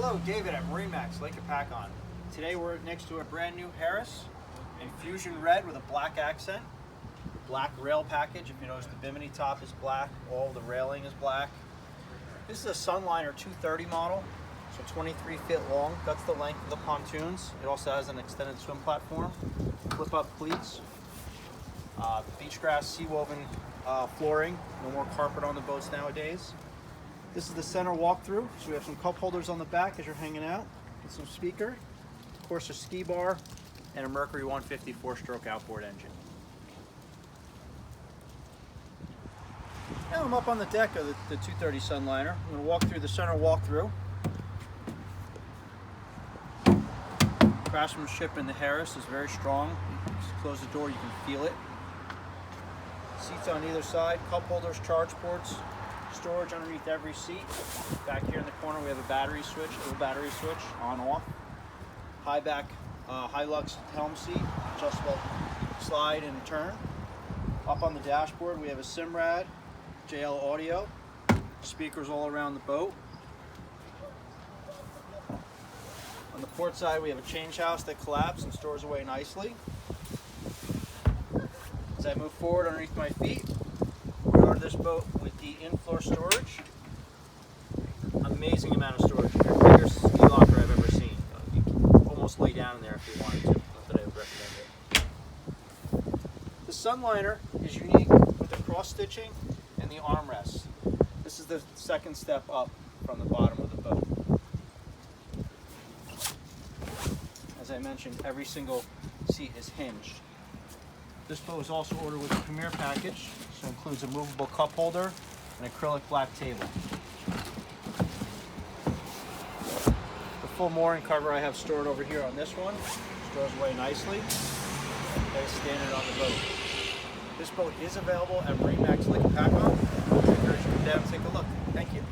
Hello, David at MarineMax Lake Hopatcong. Today we're next to a brand new Harris in fusion red with a black accent. Black rail package. If you notice, the bimini top is black, all the railing is black. This is a Sunliner 230 model, so 23 feet long. That's the length of the pontoons. It also has an extended swim platform, flip-up cleats, beach grass sea-woven flooring. No more carpet on the boats nowadays. This is the center walkthrough, so we have some cup holders on the back as you're hanging out, and some speaker, of course a ski bar, and a Mercury 150 4-stroke outboard engine. Now I'm up on the deck of the 230 Sunliner. I'm going to walk through the center walkthrough. Craftsmanship in the Harris is very strong. Just close the door, you can feel it. Seats on either side, cup holders, charge ports, storage underneath every seat. Back here in the corner we have a battery switch, little battery switch, on off. High back, Hilux helm seat, adjustable slide and turn. Up on the dashboard we have a Simrad, JL audio, speakers all around the boat. On the port side we have a change house that collapses and stores away nicely. As I move forward underneath my feet, we ordered this boat with the in-floor storage. Amazing amount of storage. The biggest ski locker I've ever seen. You can almost lay down in there if you wanted to. Not that I would recommend it. The Sunliner is unique with the cross stitching and the armrest. This is the second step up from the bottom of the boat. As I mentioned, every single seat is hinged. This boat was also ordered with a Premier package, so it includes a movable cup holder and acrylic black table. The full mooring cover I have stored over here on this one. Stores away nicely. Very standard on the boat. This boat is available at MarineMax Lake Hopatcong. I encourage you to come down and take a look. Thank you.